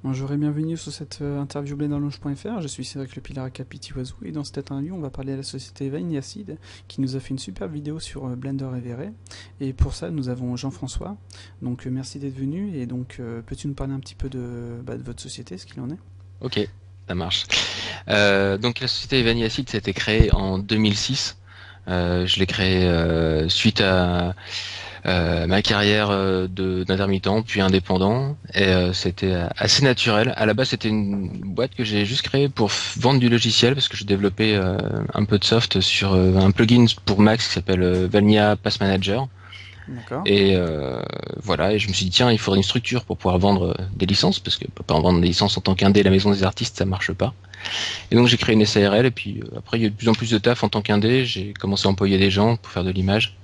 Bonjour et bienvenue sur cette interview blenderlaunch.fr. Je suis Cédric Le Pilar à Capiti et dans cette interview, on va parler à la société Vanilla Seed qui nous a fait une super vidéo sur Blender et V-Ray. Et pour ça, nous avons Jean-François. Donc merci d'être venu et donc peux-tu nous parler un petit peu de votre société, ce qu'il en est? Ok, ça marche. Donc la société Vanilla Seed, ça a été créée en 2006. Je l'ai créée suite à ma carrière d'intermittent, puis indépendant. Et c'était assez naturel. À la base, c'était une boîte que j'ai juste créée pour vendre du logiciel, parce que je développais un peu de soft sur un plugin pour Mac qui s'appelle Vanilla Pass Manager. D'accord. Et voilà, et je me suis dit tiens, il faudrait une structure pour pouvoir vendre des licences, parce que on peut pas en vendre des licences en tant qu'indé à la maison des artistes, ça marche pas. Et donc j'ai créé une SARL, et puis après il y a eu de plus en plus de taf en tant qu'indé, j'ai commencé à employer des gens pour faire de l'image,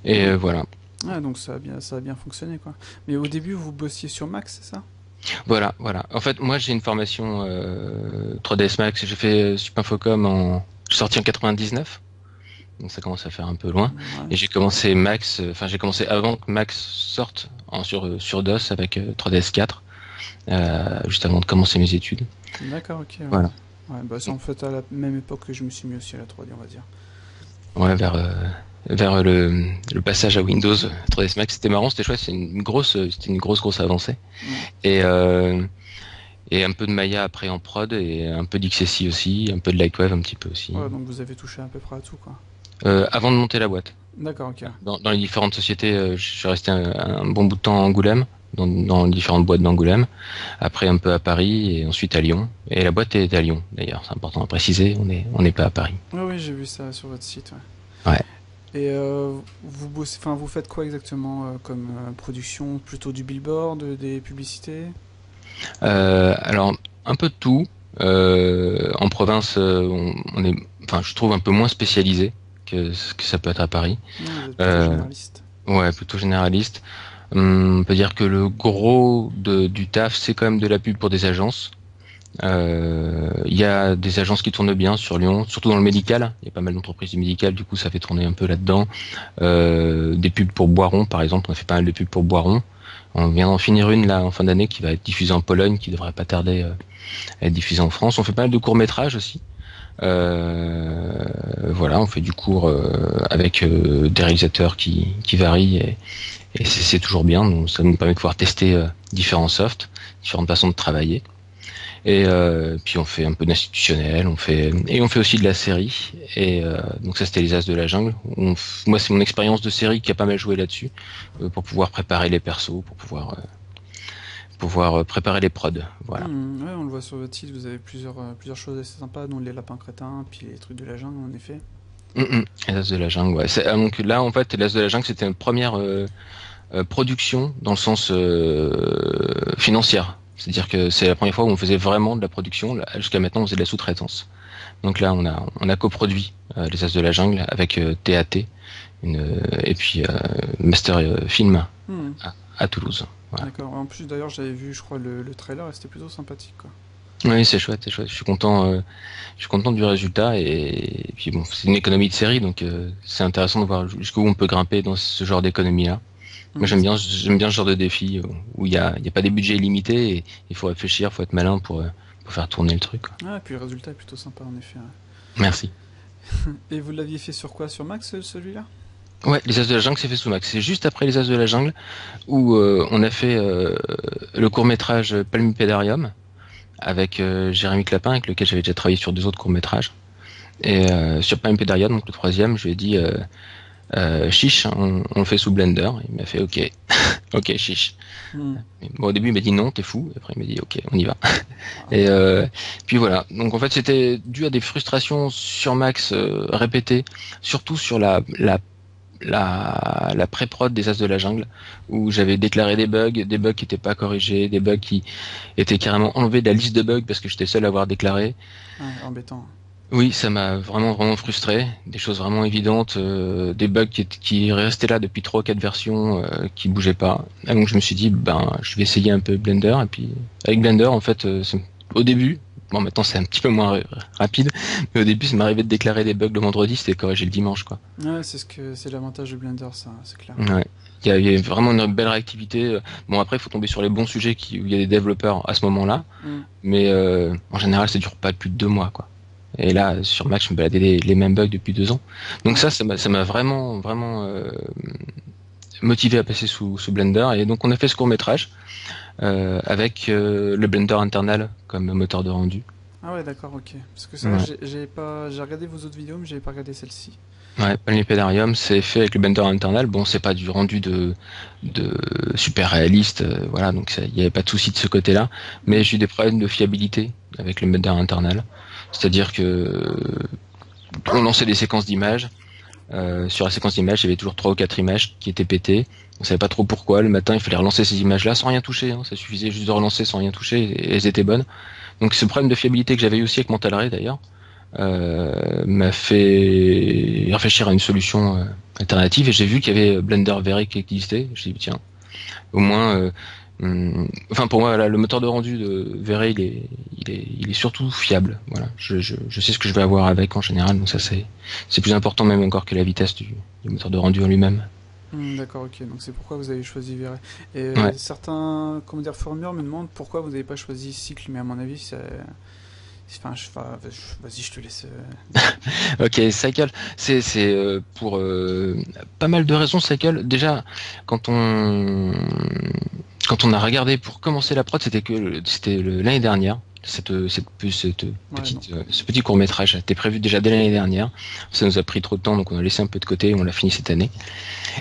et Mhm. voilà. Ah, donc ça a bien fonctionné quoi. Mais au début, vous bossiez sur Mac, c'est ça? Voilà. En fait, moi j'ai une formation 3ds Max, j'ai fait Supinfocom je suis sorti en 99, donc ça commence à faire un peu loin. Ouais. Et j'ai commencé Max, enfin j'ai commencé avant que Max sorte sur DOS avec 3ds 4, juste avant de commencer mes études. D'accord, ok, ouais. Voilà. Ouais, bah c'est en fait à la même époque que je me suis mis aussi à la 3D, on va dire. Ouais, vers le passage à Windows 3ds Max, c'était marrant, c'était chouette, c'était une grosse avancée. Ouais. Et et un peu de Maya après en prod, et un peu d'XSI aussi, un peu de Lightwave un petit peu aussi. Ouais, donc vous avez touché à peu près à tout quoi. Avant de monter la boîte. D'accord, ok. Dans les différentes sociétés, je suis resté un bon bout de temps à Angoulême, dans les différentes boîtes d'Angoulême. Après un peu à Paris et ensuite à Lyon. Et la boîte est à Lyon d'ailleurs, c'est important à préciser. On n'est pas à Paris. Ouais, oui, j'ai vu ça sur votre site, ouais. Ouais. Et vous bossez, enfin, vous faites quoi exactement comme production? Plutôt du billboard, des publicités? Alors un peu de tout. En province, on est, enfin, je trouve un peu moins spécialisé que ce que ça peut être à Paris. Non, vous êtes plutôt Euh, généraliste. ouais, plutôt généraliste. On peut dire que le gros du taf, c'est quand même de la pub pour des agences. Il y a des agences qui tournent bien sur Lyon, surtout dans le médical. Il y a pas mal d'entreprises du médical, du coup ça fait tourner un peu là-dedans. Des pubs pour Boiron, par exemple, on a fait pas mal de pubs pour Boiron. On vient d'en finir une là en fin d'année qui va être diffusée en Pologne, qui devrait pas tarder à être diffusée en France. On fait pas mal de courts-métrages aussi. Voilà, on fait du court avec des réalisateurs qui varient, et c'est toujours bien. Donc, ça nous permet de pouvoir tester différents softs, différentes façons de travailler. Et puis on fait un peu d'institutionnel, on fait aussi de la série. Et donc ça c'était les As de la jungle. Moi c'est mon expérience de série qui a pas mal joué là-dessus, pour pouvoir préparer les persos, pour pouvoir préparer les prods. Voilà. Ouais, on le voit sur votre site, vous avez plusieurs choses assez sympas, dont les lapins crétins, puis les trucs de la jungle, en effet. Les As de la jungle. Ouais. Donc là en fait les As de la jungle c'était une première production dans le sens financière. C'est-à-dire que c'est la première fois où on faisait vraiment de la production. Là, jusqu'à maintenant on faisait de la sous-traitance. Donc là, on a coproduit Les As de la Jungle avec TAT, et puis Master Film Hmm, à Toulouse. Voilà. d'accord. En plus, d'ailleurs, j'avais vu, je crois, le trailer et c'était plutôt sympathique, quoi. Oui, c'est chouette, c'est chouette. Je suis content du résultat, et puis bon, c'est une économie de série, donc c'est intéressant de voir jusqu'où on peut grimper dans ce genre d'économie-là. Moi, Hmm, j'aime bien ce genre de défi où il y a pas des budgets illimités, et il faut réfléchir, il faut être malin pour faire tourner le truc, quoi. ah, et puis le résultat est plutôt sympa, en effet, Merci. ouais. Et vous l'aviez fait sur quoi? Sur Max, celui-là? Ouais, les As de la Jungle, c'est fait sous Max. C'est juste après les As de la Jungle où on a fait le court-métrage Palmipédarium avec Jérémy Clapin, avec lequel j'avais déjà travaillé sur deux autres courts-métrages. Et sur Palmipédarium, donc le troisième, je lui ai dit chiche, on le fait sous Blender. Il m'a fait ok, ok chiche. Hmm. Bon, au début il m'a dit non, t'es fou. Et après il m'a dit ok, on y va. Ah, Et puis voilà. Donc en fait c'était dû à des frustrations sur Max répétées, surtout sur la pré-prod des As de la Jungle, où j'avais déclaré des bugs qui n'étaient pas corrigés, des bugs qui étaient carrément enlevés de la liste de bugs parce que j'étais seul à avoir déclaré. ouais, embêtant. Oui, ça m'a vraiment frustré, des choses vraiment évidentes, des bugs qui restaient là depuis 3 ou 4 versions, qui bougeaient pas. Et donc je me suis dit ben je vais essayer un peu Blender, et puis avec Blender en fait au début Bon, maintenant c'est un petit peu moins rapide, mais au début ça m'arrivait de déclarer des bugs le vendredi, c'était corrigé le dimanche, quoi. Ouais, c'est l'avantage de Blender, ça, c'est clair. Ouais. Il y a vraiment une belle réactivité. Bon, après, il faut tomber sur les bons sujets où il y a des développeurs à ce moment-là, mais en général, ça dure pas plus de 2 mois, quoi. Et là, sur Mac, je me baladais les mêmes bugs depuis 2 ans. Donc ça m'a vraiment motivé à passer sous Blender. Et donc, on a fait ce court-métrage avec le Blender internal comme moteur de rendu. Ah ouais, d'accord, ok. Parce que ça, Ouais. j'ai regardé vos autres vidéos, mais j'avais pas regardé celle-ci. Ouais, Palmipedarium, c'est fait avec le Blender internal. Bon, c'est pas du rendu de super réaliste, voilà, donc il n'y avait pas de souci de ce côté-là. Mais j'ai eu des problèmes de fiabilité avec le Blender internal. C'est-à-dire que on lançait des séquences d'images. Sur la séquence d'images, il y avait toujours 3 ou 4 images qui étaient pétées. On savait pas trop pourquoi. Le matin, il fallait relancer ces images-là sans rien toucher. Hein. Ça suffisait juste de relancer sans rien toucher et elles étaient bonnes. Donc ce problème de fiabilité que j'avais eu aussi avec Mental Ray d'ailleurs m'a fait réfléchir à une solution alternative et j'ai vu qu'il y avait Blender V-Ray qui existait. J'ai dit tiens, au moins, enfin pour moi là, le moteur de rendu de V-Ray il est surtout fiable. Voilà, je sais ce que je vais avoir avec en général, donc ça c'est plus important même encore que la vitesse du moteur de rendu en lui-même. D'accord, ok. Donc c'est pourquoi vous avez choisi V-Ray. Et Ouais. certains, comment dire, forumers me demandent pourquoi vous n'avez pas choisi Cycle, mais à mon avis, vas-y, je te laisse. Ok, Cycle, c'est pour pas mal de raisons. Cycle, déjà quand on a regardé pour commencer la prod, c'était l'année dernière. Ce petit court-métrage était prévu déjà dès l'année dernière. Ça nous a pris trop de temps, donc on a laissé un peu de côté et on l'a fini cette année.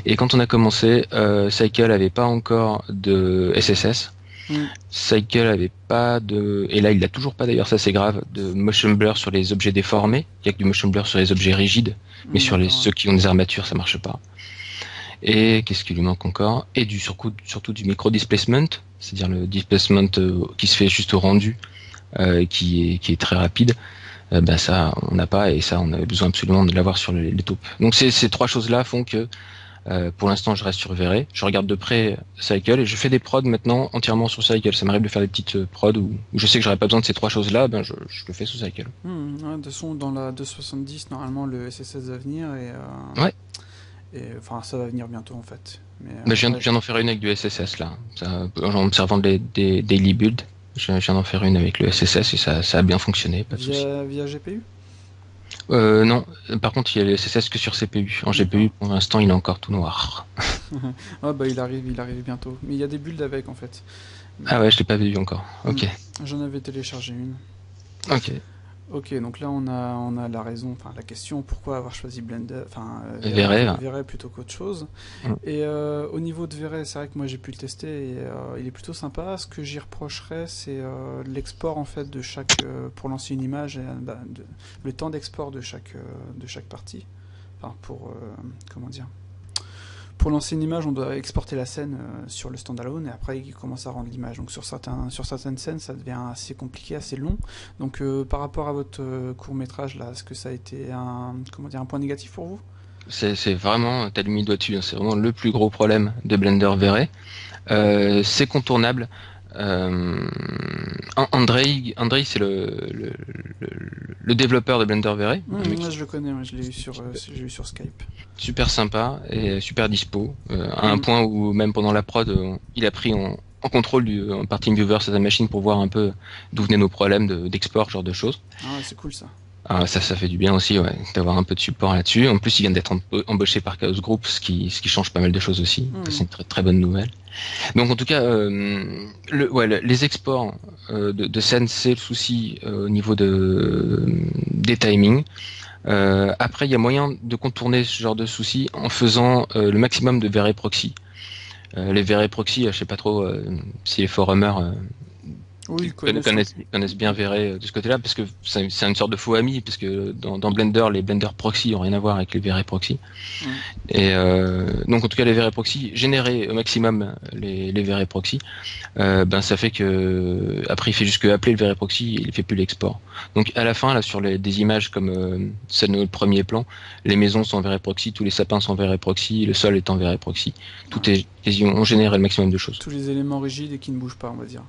Et quand on a commencé, Cycle avait pas encore de SSS. Cycle avait pas de, et là il l'a toujours pas d'ailleurs, ça c'est grave, de motion blur sur les objets déformés. Il y a que du motion blur sur les objets rigides, mais sur ceux qui ont des armatures ça marche pas. Et qu'est-ce qui lui manque encore? Et surtout du micro displacement, c'est-à-dire le displacement qui se fait juste au rendu, qui est très rapide. Ben ça on n'a pas, et ça on avait besoin absolument de l'avoir sur les taupes. Donc ces 3 choses-là font que pour l'instant, je reste sur V-Ray. Je regarde de près Cycle et je fais des prods maintenant entièrement sur Cycle. Ça m'arrive de faire des petites prods où je sais que j'aurais pas besoin de ces 3 choses-là, ben je le fais sous Cycle. Ouais, de toute façon, dans la 270, normalement, le SSS va venir Ouais. et enfin, ça va venir bientôt en fait. Mais, Ben, je viens d'en faire une avec du SSS là. Ça, en observant des daily builds, je viens d'en faire une avec le SSS et ça a bien fonctionné, pas de souci. via GPU? Non, par contre, il y a le SSS que sur CPU. En GPU, pour l'instant, il est encore tout noir. Ah bah il arrive bientôt. Mais il y a des builds avec en fait. Ah ouais, je l'ai pas vu encore. Ok. J'en avais téléchargé une. Ok. Ok, donc là on a la raison, enfin la question pourquoi avoir choisi Blender, enfin V-Ray plutôt qu'autre chose. Et au niveau de V-Ray, c'est vrai que moi j'ai pu le tester et il est plutôt sympa. Ce que j'y reprocherais, c'est l'export en fait de chaque pour lancer une image, et, le temps d'export de chaque partie. Enfin pour comment dire. Pour lancer une image, on doit exporter la scène sur le standalone et après il commence à rendre l'image. Donc sur certaines scènes, ça devient assez compliqué, assez long. Donc par rapport à votre court-métrage là, est-ce que ça a été un point négatif pour vous? C'est vraiment, t'as mis le doigt dessus, hein, c'est vraiment le plus gros problème de Blender V-Ray. C'est contournable. Andrei, c'est le développeur de Blender V-Ray. Moi je le connais, je l'ai eu sur Skype. Super sympa et super dispo. À un point où même pendant la prod, il a pris en contrôle en par TeamViewer sa machine pour voir un peu d'où venaient nos problèmes d'export, ce genre de choses. Ah ouais, c'est cool ça. Ah, ça fait du bien aussi, ouais, d'avoir un peu de support là-dessus. En plus, il vient d'être embauché par Chaos Group, ce qui change pas mal de choses aussi. C'est une très très bonne nouvelle. Donc en tout cas, les exports de scènes, c'est le souci au niveau des timings. Après, il y a moyen de contourner ce genre de souci en faisant le maximum de V-Ray proxy. Les V-Ray proxy, je sais pas trop si les forumers oui, connaissent bien V-Ray de ce côté-là, parce que c'est une sorte de faux ami, parce que dans Blender, les Blender proxy ont rien à voir avec les V-Ray proxy. Et donc en tout cas, les V-Ray proxy, générer au maximum les V-Ray proxy, ben ça fait que après il fait juste que appeler le V-Ray proxy, il fait plus l'export. Donc à la fin, là sur des images comme celle de notre premier plan, les maisons sont en V-Ray proxy, tous les sapins sont en V-Ray proxy, le sol est en V-Ray proxy. On génère le maximum de choses. Tous les éléments rigides et qui ne bougent pas, on va dire.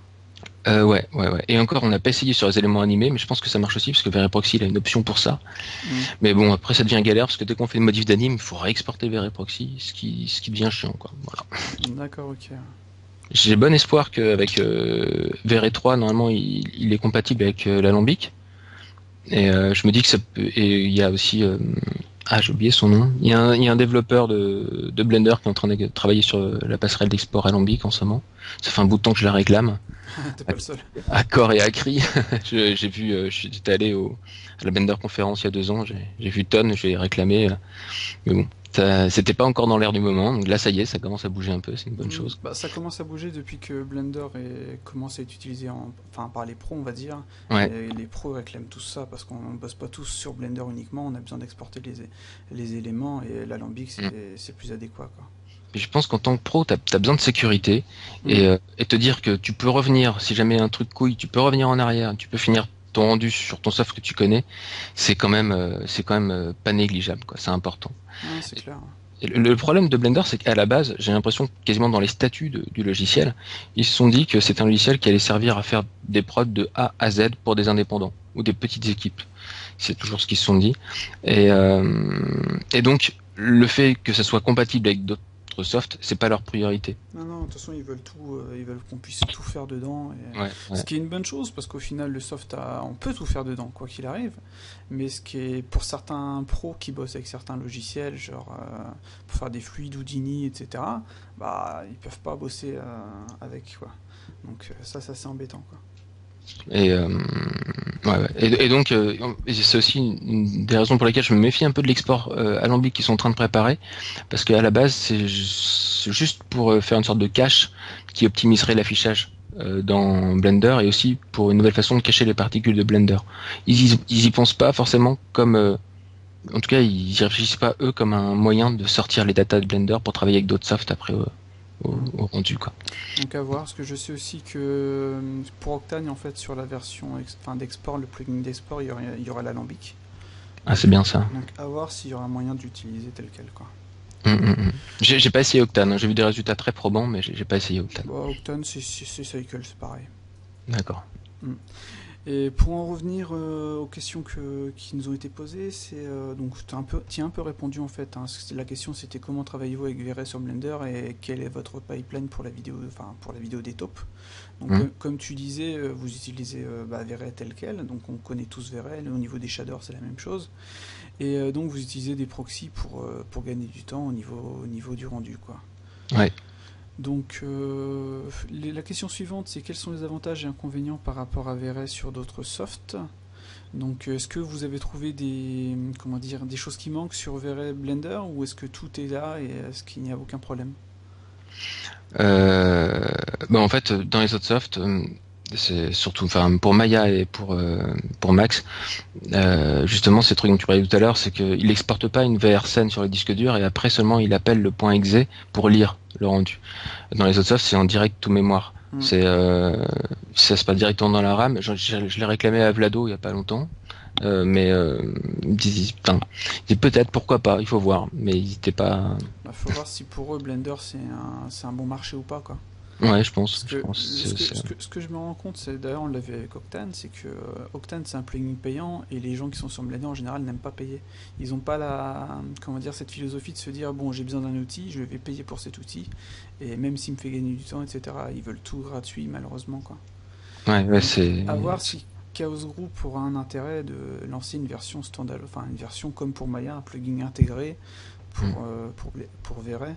Ouais. Et encore, on n'a pas essayé sur les éléments animés, mais je pense que ça marche aussi parce que VREProxy il a une option pour ça. Hmm. Mais bon, après ça devient galère parce que dès qu'on fait une modif d'anime, il faut réexporter VREProxy, ce qui devient chiant, quoi. Voilà. D'accord, ok. J'ai bon espoir qu'avec VRE3, normalement, il est compatible avec l'Alembic. Et je me dis que ça peut. Et il y a aussi. J'ai oublié son nom. Il y a un développeur de Blender qui est en train de travailler sur la passerelle d'export Alembic en ce moment. Ça fait un bout de temps que je la réclame. T'es pas le seul. À corps et à cri. J'ai vu, j'étais allé à la Blender conférence il y a 2 ans, j'ai vu tonnes, j'ai réclamé, mais bon, c'était pas encore dans l'air du moment, donc là ça y est, ça commence à bouger un peu, c'est une bonne chose. Bah, ça commence à bouger depuis que Blender commence à être utilisé enfin, par les pros, on va dire. Ouais. Et les pros réclament tous ça parce qu'on bosse pas tous sur Blender uniquement, on a besoin d'exporter les éléments et l'alambic Mm. c'est plus adéquat, quoi. Et je pense qu'en tant que pro, t'as besoin de sécurité Mm. et te dire que tu peux revenir, si jamais un truc couille, tu peux revenir en arrière, tu peux finir ton rendu sur ton soft que tu connais, c'est quand même pas négligeable, quoi, c'est important. Ouais, c'est clair. Et le problème de Blender, c'est qu'à la base, j'ai l'impression que quasiment dans les statuts du logiciel, ils se sont dit que c'est un logiciel qui allait servir à faire des prods de A à Z pour des indépendants ou des petites équipes. C'est toujours ce qu'ils se sont dit. Et donc, le fait que ça soit compatible avec d'autres softs, c'est pas leur priorité. Non, de toute façon, ils veulent tout, ils veulent qu'on puisse tout faire dedans. Ouais, Ce ouais. qui est une bonne chose, parce qu'au final, le soft, on peut tout faire dedans, quoi qu'il arrive. Mais ce qui est, pour certains pros qui bossent avec certains logiciels, genre pour faire des fluides Houdini, etc., bah, ils peuvent pas bosser avec, quoi. Donc ça, c'est embêtant, quoi. Et, ouais. Et donc, c'est aussi une des raisons pour lesquelles je me méfie un peu de l'export alambic qu'ils sont en train de préparer, parce qu'à la base, c'est juste pour faire une sorte de cache qui optimiserait l'affichage dans Blender et aussi pour une nouvelle façon de cacher les particules de Blender. Ils y pensent pas forcément comme, en tout cas, ils y réfléchissent pas eux comme un moyen de sortir les datas de Blender pour travailler avec d'autres softs après au rendu, quoi. Donc à voir, parce que je sais aussi que pour Octane, en fait, sur la version enfin, d'export, le plugin d'export, il y aura l'alambic. Ah, c'est bien ça. Donc à voir s'il y aura moyen d'utiliser tel quel, quoi. J'ai pas essayé Octane, hein. J'ai vu des résultats très probants, mais j'ai pas essayé Octane. Bah, Octane, c'est Cycle, c'est pareil. D'accord. Mm. Et pour en revenir aux questions qui nous ont été posées, donc t'y as un peu répondu en fait, hein. La question c'était comment travaillez-vous avec VRE sur Blender et quel est votre pipeline pour la vidéo, enfin pour la vidéo des tops. Donc comme tu disais, vous utilisez VRE tel quel, donc on connaît tous VRE, au niveau des shaders c'est la même chose. Et donc vous utilisez des proxys pour gagner du temps au niveau du rendu, quoi. Ouais. Donc la question suivante, c'est quels sont les avantages et inconvénients par rapport à VRS sur d'autres softs. Donc est-ce que vous avez trouvé des choses qui manquent sur VRS Blender ou est-ce que tout est là et est-ce qu'il n'y a aucun problème? En fait, dans les autres softs, c'est surtout, enfin, pour Maya et pour Max, justement, ces trucs dont tu parlais tout à l'heure, c'est qu'il exporte pas une VR scène sur le disque dur et après seulement il appelle le point .exe pour lire le rendu. Dans les autres softs, c'est en direct tout mémoire. Ça se passe directement dans la RAM. Je l'ai réclamé à Vlado il y a pas longtemps. Mais il disait peut-être, pourquoi pas, il faut voir, mais il était pas. Faut voir si pour eux Blender c'est un bon marché ou pas, quoi. Ouais, je pense. Parce que ce que je me rends compte, c'est d'ailleurs on l'avait avec Octane, c'est que Octane c'est un plugin payant et les gens qui sont sur Blender en général n'aiment pas payer. Ils n'ont pas cette philosophie de se dire bon j'ai besoin d'un outil, je vais payer pour cet outil et même s'il me fait gagner du temps, etc. Ils veulent tout gratuit malheureusement, quoi. Ouais, c'est. À voir si Chaos Group aura un intérêt de lancer une version standalone, enfin une version comme pour Maya, un plugin intégré pour VRE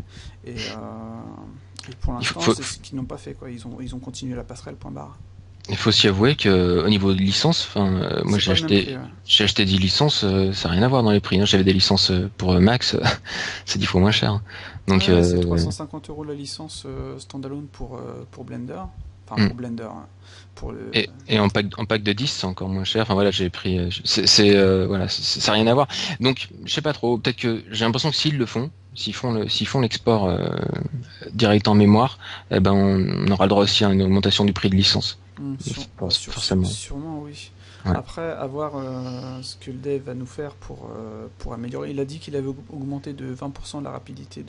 et pour l'instant c'est ce qu'ils n'ont pas fait, quoi. Ils ont continué la passerelle point barre. Il faut s'y avouer que au niveau de licence, moi j'ai acheté 10 licences, ça n'a rien à voir dans les prix, hein. J'avais des licences pour Max, c'est 10 fois moins cher. Donc c'est 350 € la licence standalone pour Blender, enfin pour Blender, hein. Et en pack de 10 c'est encore moins cher. Enfin voilà, j'ai pris voilà, ça n'a rien à voir. Donc je sais pas trop, peut-être que j'ai l'impression que s'ils le font, s'ils font l'export direct en mémoire, eh ben on aura le droit aussi à une augmentation du prix de licence. Forcément. Sûrement, oui. Ouais. Après, à voir ce que le dev va nous faire pour améliorer. Il a dit qu'il avait augmenté de 20% la rapidité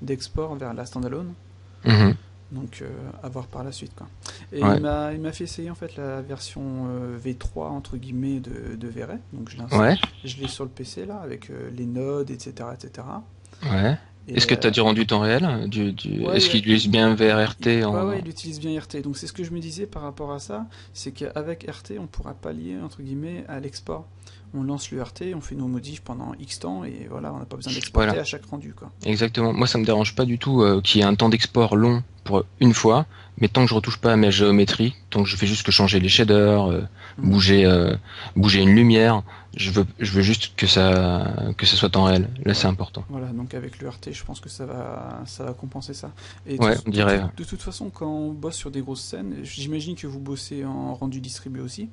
d'export vers la standalone. Donc à voir par la suite quoi. Et Ouais, il m'a fait essayer en fait la version V3 entre guillemets de V-Ray. Donc ouais, je l'ai sur le PC là avec les nodes etc etc. ouais. Et Est-ce que tu as du rendu temps réel? ouais, Est-ce qu'il utilise bien VRRT ouais ouais en... il utilise bien RT. Donc c'est ce que je me disais par rapport à ça, c'est qu'avec RT on pourra pallier entre guillemets à l'export. On lance le RT, on fait nos modifs pendant X temps et voilà on n'a pas besoin d'exporter Voilà, à chaque rendu quoi. exactement. Moi, ça me dérange pas du tout qu'il y ait un temps d'export long pour une fois, mais tant que je retouche pas à ma géométrie, tant que je fais juste que changer les shaders, Mhm. bouger, bouger une lumière, je veux juste que ça soit temps réel. Là, c'est important. Voilà, donc avec le RT, je pense que ça va compenser ça. Et Ouais, on dirait. de toute façon, quand on bosse sur des grosses scènes, j'imagine que vous bossez en rendu distribué aussi.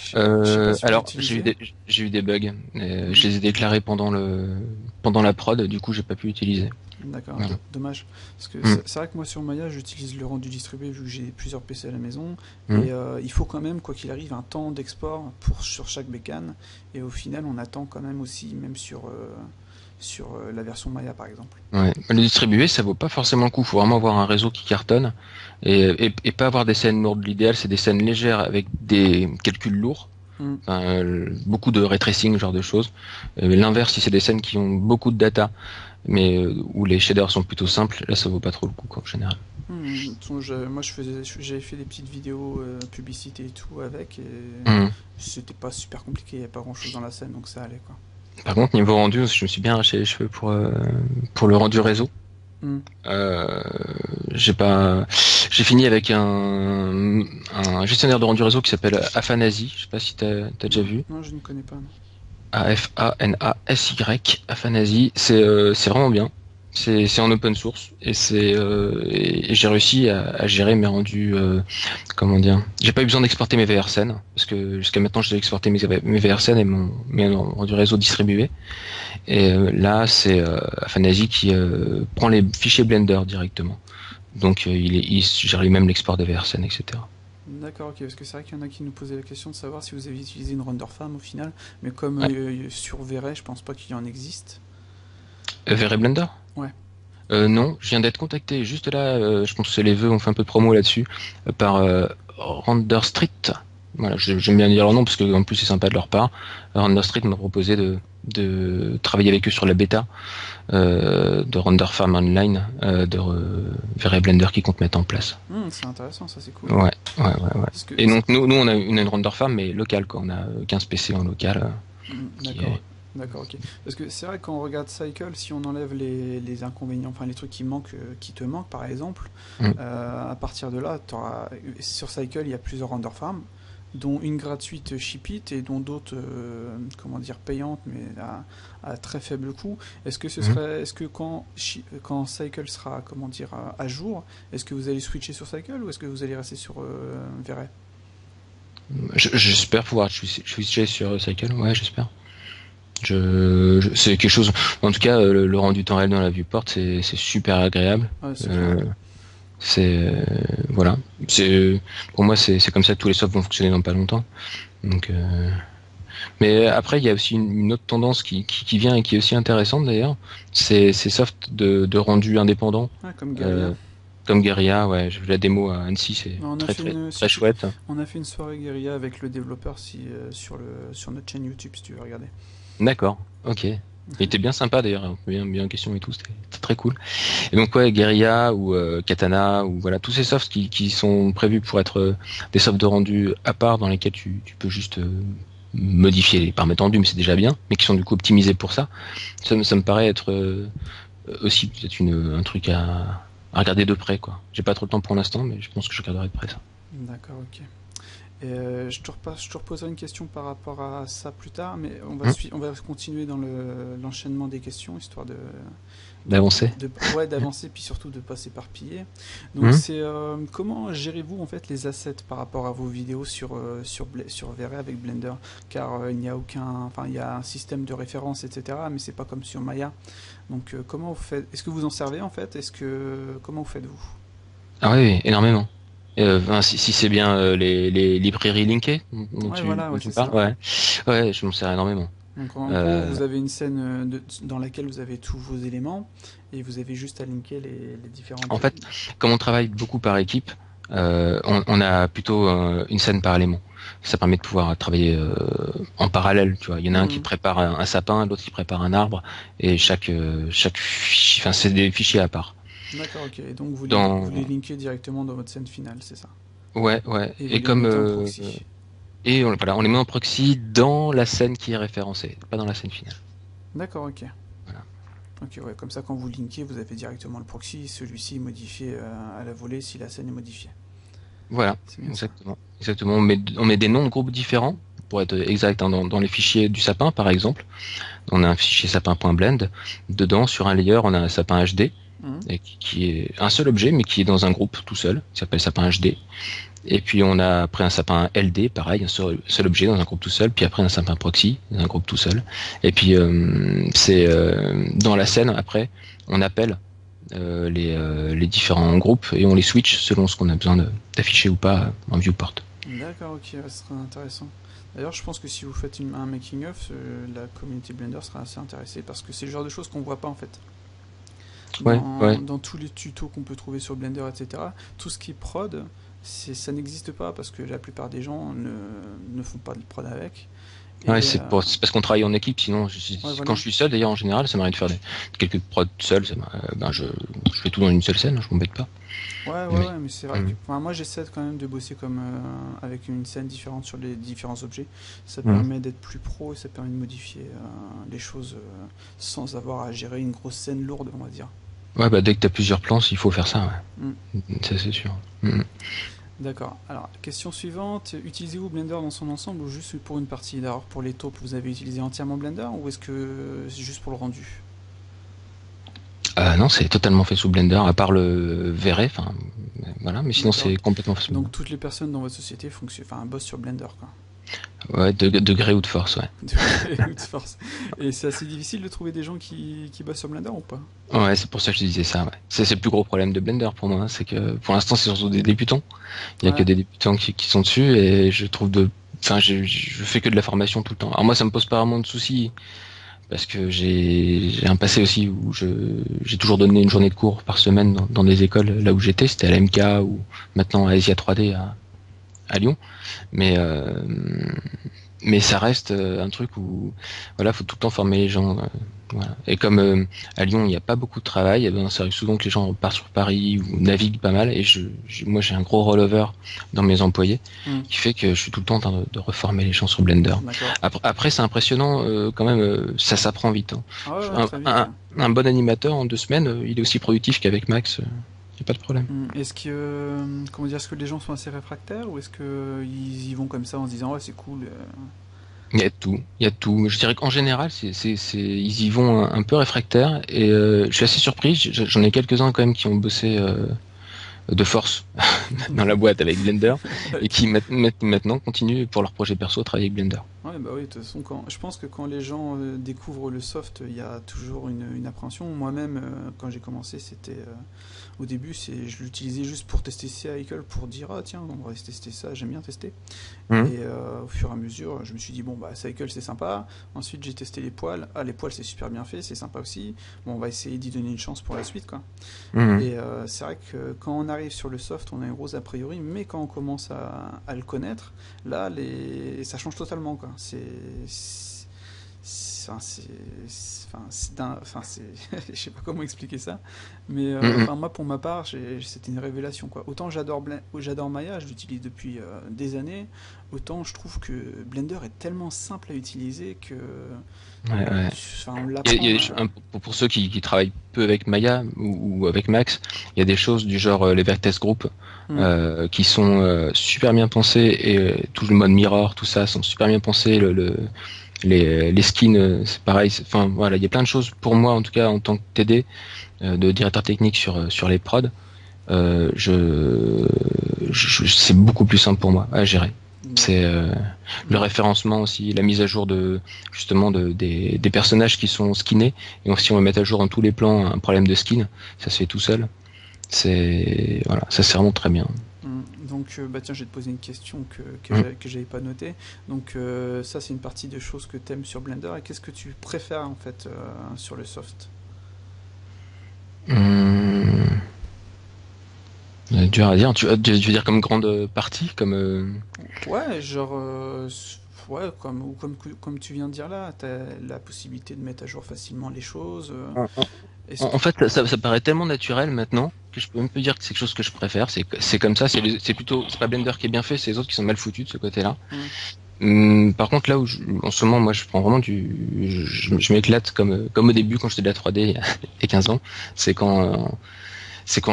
Je sais pas si vous Alors, utilisez. j'ai eu des bugs. Mhm. Je les ai déclarés pendant la prod, du coup, j'ai pas pu l'utiliser. D'accord, Voilà. dommage. Parce que Mm, c'est vrai que moi sur Maya, j'utilise le rendu distribué vu que j'ai plusieurs PC à la maison. mm. Et il faut quand même, quoi qu'il arrive, un temps d'export sur chaque bécane. Et au final, on attend quand même aussi, même sur la version Maya par exemple. Ouais. Le distribuer, ça vaut pas forcément le coup. Faut vraiment avoir un réseau qui cartonne et pas avoir des scènes lourdes. L'idéal, c'est des scènes légères avec des calculs lourds. Mm. Enfin, beaucoup de ray tracing, ce genre de choses. L'inverse, si c'est des scènes qui ont beaucoup de data, mais où les shaders sont plutôt simples, là, ça vaut pas trop le coup, quoi, en général. Moi, j'avais fait des petites vidéos publicité et tout avec, et Mm. c'était pas super compliqué, il n'y avait pas grand chose dans la scène, donc ça allait quoi. Par contre, niveau rendu, je me suis bien arraché les cheveux pour le rendu réseau. Hmm. Euh, j'ai fini avec un gestionnaire de rendu réseau qui s'appelle Afanasy. Je sais pas si t'as déjà Non, vu. non, je ne connais pas. Non. Afanasy. Afanasy. C'est vraiment bien. C'est en open source et j'ai réussi à gérer mes rendus. Comment dire? J'ai pas eu besoin d'exporter mes VRScènes parce que jusqu'à maintenant j'ai exporté mes VRScènes et mes rendus réseau distribués. Et là, c'est Afanasy qui prend les fichiers Blender directement. Donc il gère lui-même l'export des VRScènes, etc. D'accord, ok, parce que c'est vrai qu'il y en a qui nous posaient la question de savoir si vous aviez utilisé une render farm au final, mais comme Ouais. sur V-Ray, je pense pas qu'il y en existe. VRay Blender? Ouais. Non, je viens d'être contacté juste là, je pense que c'est les vœux, on fait un peu de promo là-dessus, par Render Street. Voilà, j'aime bien dire leur nom parce que en plus c'est sympa de leur part. Render Street m'a proposé de travailler avec eux sur la bêta de Render Farm Online vers Blender qui compte mettre en place. C'est intéressant, ça c'est cool. Ouais. Parce que, Et donc nous on a une Render Farm mais locale quoi. On a 15 PC en local qui d'accord, est. d'accord, ok. Parce que c'est vrai que quand on regarde Cycle, si on enlève les inconvénients, enfin les trucs qui manquent, qui te manquent par exemple, Mm. à partir de là, sur Cycle, il y a plusieurs render farms, dont une gratuite Shipit et dont d'autres, comment dire, payantes, mais à très faible coût. Mm. Est-ce que quand Cycle sera, comment dire, à jour, est-ce que vous allez switcher sur Cycle ou est-ce que vous allez rester sur V-Ray? J'espère pouvoir switcher sur Cycle, ouais j'espère. C'est quelque chose. En tout cas, le rendu temps réel dans la viewport, c'est super agréable. Ouais, c'est clair. Euh, voilà. Pour moi, c'est comme ça que tous les softs vont fonctionner dans pas longtemps. Donc, mais après, il y a aussi une autre tendance qui vient et qui est aussi intéressante d'ailleurs. C'est ces softs de rendu indépendant, Ouais, comme Guerilla. euh, comme Guerilla. Ouais, j'ai vu la démo à Annecy, c'est On a très fait très une, très chouette. on a fait une soirée guérilla avec le développeur sur notre chaîne YouTube si tu veux regarder. D'accord. Ok. Il était bien sympa d'ailleurs, hein, bien en question et tout, c'était très cool. Et donc ouais, Guerilla ou Katana ou voilà tous ces softs qui sont prévus pour être des softs de rendu à part dans lesquels tu peux juste modifier les paramètres rendus, mais c'est déjà bien, mais qui sont du coup optimisés pour ça. Ça me paraît être aussi peut-être un truc à regarder de près quoi. J'ai pas trop le temps pour l'instant, mais je pense que je regarderai de près ça. D'accord, ok. Et je te reposerai une question par rapport à ça plus tard, mais Hum, on va continuer dans l'enchaînement des questions, histoire D'avancer. ouais, d'avancer, puis surtout de pas s'éparpiller. Donc Hum. c'est comment gérez-vous en fait les assets par rapport à vos vidéos sur V-Ray avec Blender? Car il n'y a enfin il y a un système de référence, etc. Mais c'est pas comme sur Maya. Donc comment vous faites? Est-ce que vous en servez en fait? Comment vous faites-vous? Ah oui, énormément. Enfin, si c'est bien les librairies linkées Ouais, voilà, dont ouais, tu c'est parles, ça. ouais, ouais, je m'en sers énormément. Donc en gros, vous avez une scène dans laquelle vous avez tous vos éléments et vous avez juste à linker les différentes. En fait, comme on travaille beaucoup par équipe, on a plutôt une scène par élément. Ça permet de pouvoir travailler en parallèle. Tu vois, il y en a un qui prépare un sapin, l'autre qui prépare un arbre, et chaque fichier, enfin c'est des fichiers à part. D'accord, ok. Et donc vous les linkez directement dans votre scène finale, c'est ça? Ouais. Et comme en proxy. Et voilà, on les met en proxy dans la scène qui est référencée, pas dans la scène finale. D'accord, ok. Voilà. Ok, ouais, comme ça quand vous linkez, vous avez directement le proxy, celui-ci est modifié à la volée si la scène est modifiée. Voilà, exactement. Exactement. On met des noms de groupes différents, pour être exact, hein, dans les fichiers du sapin, par exemple. On a un fichier sapin.blend. Dedans, sur un layer, on a un sapin HD, et qui est un seul objet, mais qui est dans un groupe tout seul, qui s'appelle sapin HD. Et puis on a après un sapin LD, pareil, un seul objet dans un groupe tout seul, puis après un sapin proxy dans un groupe tout seul. Et puis c'est dans la scène, après, on appelle les différents groupes et on les switch selon ce qu'on a besoin d'afficher ou pas en viewport. D'accord, ok, ouais, ce sera intéressant. D'ailleurs, je pense que si vous faites un making-of, la communauté Blender sera assez intéressée parce que c'est le genre de choses qu'on voit pas en fait. Dans tous les tutos qu'on peut trouver sur Blender, etc., tout ce qui est prod, ça n'existe pas parce que la plupart des gens ne font pas de prod avec. Ouais, c'est parce qu'on travaille en équipe, sinon quand je suis seul d'ailleurs en général ça m'arrive de faire quelques prods seul, je fais tout dans une seule scène, je m'embête pas. Mais c'est vrai que moi j'essaie quand même de bosser avec une scène différente sur les différents objets. Ça permet d'être plus pro et ça permet de modifier les choses sans avoir à gérer une grosse scène lourde, on va dire. Ouais, dès que tu as plusieurs plans, il faut faire ça, ça c'est sûr. D'accord. Alors, question suivante. Utilisez-vous Blender dans son ensemble ou juste pour une partie? D'ailleurs, pour les taupes, vous avez utilisé entièrement Blender ou est-ce que c'est juste pour le rendu? Non, c'est totalement fait sous Blender, à part le V-Ray, voilà, mais sinon c'est complètement fait sous Blender. Donc toutes les personnes dans votre société bossent sur Blender, quoi. Ouais, de gré ou de force, ouais. De gré ou de force. Et c'est assez difficile de trouver des gens qui bossent sur Blender ou pas? Ouais, c'est pour ça que je disais ça, ouais. C'est le plus gros problème de Blender pour moi, c'est que pour l'instant c'est surtout des débutants. Il y a que des débutants qui sont dessus et je fais que de la formation tout le temps. Alors moi ça me pose pas vraiment de soucis parce que j'ai un passé aussi où j'ai toujours donné une journée de cours par semaine dans des écoles là où j'étais, c'était à la MK ou maintenant à Asia 3D à Lyon. Mais ça reste un truc où voilà, faut tout le temps former les gens. Voilà. Et comme à Lyon il n'y a pas beaucoup de travail, ça arrive souvent que les gens partent sur Paris ou naviguent pas mal. Et moi j'ai un gros rollover dans mes employés qui fait que je suis tout le temps en train de reformer les gens sur Blender. Après c'est impressionnant quand même, ça s'apprend vite. Hein. Un bon animateur en 2 semaines, il est aussi productif qu'avec Max. Y a pas de problème. Est-ce que les gens sont assez réfractaires ou est-ce qu'ils y vont comme ça en se disant ouais c'est cool? Il y a de tout. Je dirais qu'en général, ils y vont un peu réfractaires et je suis assez surpris. J'en ai quelques-uns quand même qui ont bossé de force dans la boîte avec Blender et qui maintenant continuent pour leur projet perso à travailler avec Blender. Ouais, bah oui, de toute façon, je pense que quand les gens découvrent le soft, il y a toujours une appréhension. Moi-même, quand j'ai commencé, c'était au début, je l'utilisais juste pour tester Cycle, pour dire ah tiens, on va tester ça, j'aime bien tester. Et au fur et à mesure, je me suis dit bon bah Cycle c'est sympa. Ensuite j'ai testé les poils. Ah les poils c'est super bien fait, c'est sympa aussi. Bon on va essayer d'y donner une chance pour la suite quoi. Et c'est vrai que quand on arrive sur le soft, on a une grosse a priori, mais quand on commence à le connaître, là ça change totalement quoi. Je sais pas comment expliquer ça, mais moi pour ma part c'était une révélation quoi. Autant j'adore Maya, je l'utilise depuis des années, autant je trouve que Blender est tellement simple à utiliser que on l'apprend. Pour ceux qui travaillent peu avec Maya ou avec Max, il y a des choses du genre les Vertex Group qui sont super bien pensées et tout le mode mirror, tout ça sont super bien pensés. Les skins, c'est pareil. Enfin voilà, il y a plein de choses pour moi en tout cas en tant que TD, de directeur technique sur les prods. C'est beaucoup plus simple pour moi à gérer. C'est le référencement aussi, la mise à jour des personnages qui sont skinnés. Et donc, si on veut mettre à jour dans tous les plans un problème de skin, ça se fait tout seul. Ça c'est vraiment très bien. Donc, tiens, je vais te poser une question Mm. que j'avais pas notée. Donc, ça, c'est une partie des choses que tu aimes sur Blender. Et qu'est-ce que tu préfères, en fait, sur le soft? Hum, dur à dire. Tu veux dire comme grande partie, comme. Ouais, genre, ouais, comme tu viens de dire là, tu as la possibilité de mettre à jour facilement les choses. En, en- Est-ce en que. fait, ça paraît tellement naturel maintenant que je peux même pas dire que c'est quelque chose que je préfère. C'est comme ça. C'est plutôt. C'est pas Blender qui est bien fait, c'est les autres qui sont mal foutus de ce côté-là. Hmm. Par contre, là où en ce moment, moi, je prends vraiment je m'éclate comme au début quand j'étais de la 3D il y a 15 ans. C'est quand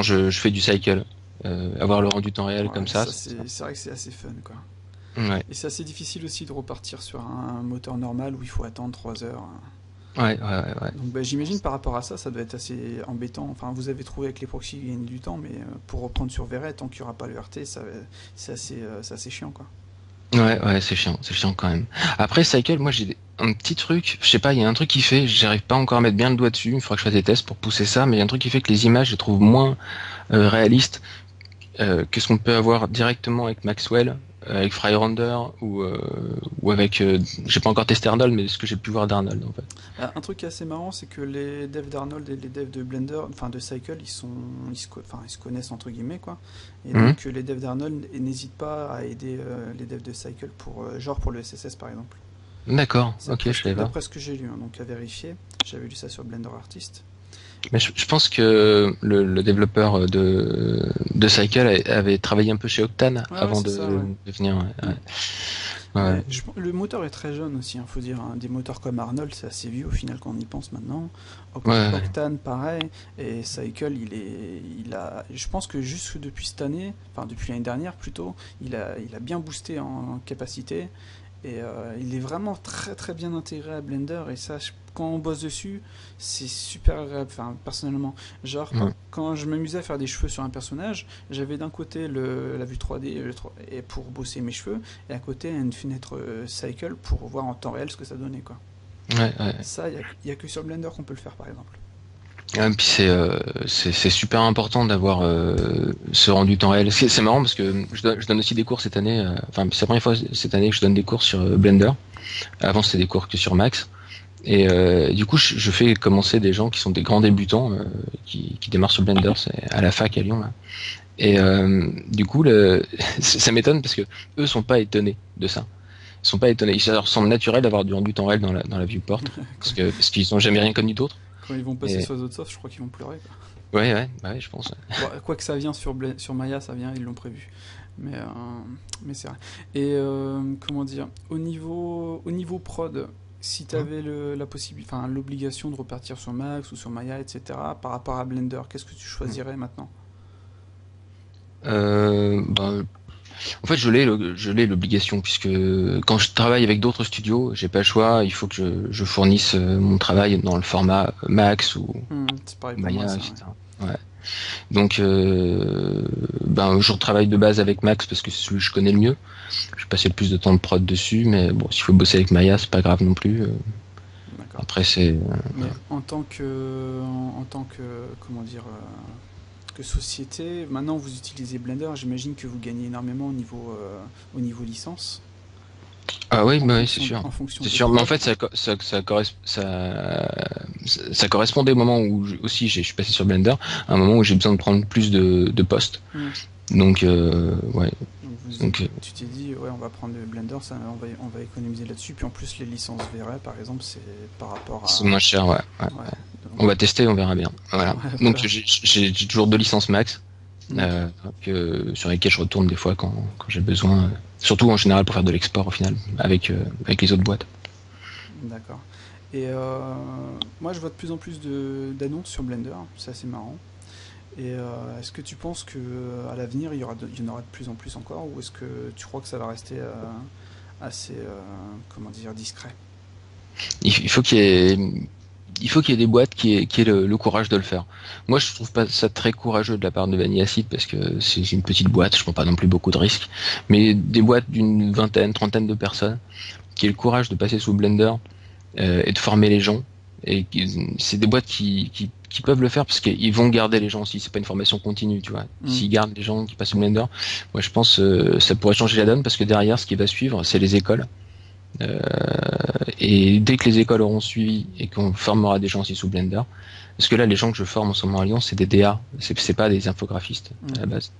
je fais du cycle. Avoir le rendu temps réel Ouais, comme ça. ça, c'est vrai que c'est assez fun, quoi. Ouais, Et c'est assez difficile aussi de repartir sur un moteur normal où il faut attendre 3 heures. ouais. Donc j'imagine par rapport à ça, ça doit être assez embêtant. Enfin, vous avez trouvé avec les proxys qu'il gagne du temps, mais pour reprendre sur V-Ray, tant qu'il n'y aura pas le RT, c'est assez chiant, quoi. Ouais, c'est chiant quand même. Après Cycle, moi j'ai un petit truc, je sais pas, il y a un truc qui fait, j'arrive pas encore à mettre bien le doigt dessus, il faudra que je fasse des tests pour pousser ça, mais il y a un truc qui fait que les images, je les trouve moins réalistes que ce qu'on peut avoir directement avec Maxwell, avec FryRender ou avec, j'ai pas encore testé Arnold, mais ce que j'ai pu voir d'Arnold en fait. Un truc qui est assez marrant, c'est que les devs d'Arnold et les devs de Blender, enfin de Cycle, ils se connaissent entre guillemets, quoi. Et Mhm. donc les devs d'Arnold n'hésitent pas à aider les devs de Cycle pour, genre pour le SSS par exemple. D'accord, C'est ok, je savais pas. d'après ce que j'ai lu, hein, donc à vérifier. J'avais lu ça sur Blender Artist. Mais je pense que le développeur de Cycle avait travaillé un peu chez Octane Ouais, ouais, avant c'est ça, ouais. de venir. Mm. Ouais. Mais le moteur est très jeune aussi, il faut dire, hein. Des moteurs comme Arnold, c'est assez vieux au final quand on y pense maintenant. Ouais. Octane, pareil. Et Cycle, je pense que juste depuis cette année, enfin depuis l'année dernière plutôt, il a bien boosté en capacité. Et il est vraiment très très bien intégré à Blender. Et ça, quand on bosse dessus, c'est super agréable. Enfin, personnellement, genre Ouais. quand je m'amusais à faire des cheveux sur un personnage, j'avais d'un côté la vue 3D et pour bosser mes cheveux, et à côté une fenêtre Cycle pour voir en temps réel ce que ça donnait, quoi. Ouais. Ça, il y a que sur Blender qu'on peut le faire, par exemple. Puis c'est super important d'avoir ce rendu temps réel. C'est marrant parce que je donne aussi des cours cette année. Enfin, c'est la première fois cette année que je donne des cours sur Blender. Avant, c'était des cours que sur Max. Et du coup, je fais commencer des gens qui sont des grands débutants qui démarrent sur Blender. C'est à la fac à Lyon là. Et du coup, ça m'étonne parce que eux sont pas étonnés de ça. Ils sont pas étonnés. Ça leur semble naturel d'avoir du rendu temps réel dans la viewport Quand, parce qu'ils ont jamais rien connu d'autre. quand ils vont passer Et sur les autres softs, je crois qu'ils vont pleurer, quoi. ouais, je pense. Bon, quoi que ça vient sur Maya, ça vient, ils l'ont prévu. Mais, euh, mais c'est vrai. Et comment dire, au niveau prod, si tu Ouais. avais la possibilité, enfin l'obligation de repartir sur Max ou sur Maya, etc., par rapport à Blender, qu'est-ce que tu choisirais maintenant? Bah, en fait, je l'ai l'obligation puisque quand je travaille avec d'autres studios, j'ai pas le choix. Il faut que je fournisse mon travail dans le format Max ou C'est pareil pour moi, Maya, ça, ouais. etc. Ouais. Donc, je retravaille de base avec Max parce que c'est celui que je connais le mieux. Je passais le plus de temps de prod dessus, mais bon, s'il faut bosser avec Maya, c'est pas grave non plus. D'accord. Après, c'est Mais en tant que, comment dire, que société, maintenant vous utilisez Blender, j'imagine que vous gagnez énormément au niveau licence, ah oui, en bah oui, c'est fonction de, sûr. en fonction C'est des sûr, mais en prods. fait, ça correspondait au moment où aussi je suis passé sur Blender, à un moment où j'ai besoin de prendre plus de postes. Hmm. Donc, ouais. Donc Donc, tu t'es dit, ouais, on va prendre le Blender, ça, on va économiser là-dessus. Puis en plus, les licences V-Ray, par exemple, c'est par rapport c'est à. moins cher, ouais. Ouais, On donc, va tester, on verra bien. Voilà. ouais, Donc, voilà. j'ai toujours 2 licences max, Hmm. sur lesquelles je retourne des fois quand j'ai besoin. Surtout en général pour faire de l'export au final, avec les autres boîtes. D'accord. Et moi, je vois de plus en plus d'annonces sur Blender, c'est assez marrant. Et est-ce que tu penses que à l'avenir, il y en aura de plus en plus encore, ou est-ce que tu crois que ça va rester assez, comment dire, discret? Il faut qu'il y ait, il faut qu'il y ait des boîtes qui aient le courage de le faire. Moi, je trouve pas ça très courageux de la part de Vanilla Acid parce que c'est une petite boîte, je prends pas non plus beaucoup de risques. Mais des boîtes d'une vingtaine, trentaine de personnes qui aient le courage de passer sous Blender et de former les gens. Et c'est des boîtes qui peuvent le faire parce qu'ils vont garder les gens aussi. C'est pas une formation continue, tu vois. S'ils gardent les gens qui passent au Blender, moi je pense ça pourrait changer la donne parce que derrière, ce qui va suivre, c'est les écoles. Et dès que les écoles auront suivi et qu'on formera des gens aussi sous Blender, parce que là, les gens que je forme en ce moment à Lyon, c'est des DA, c'est pas des infographistes à la base.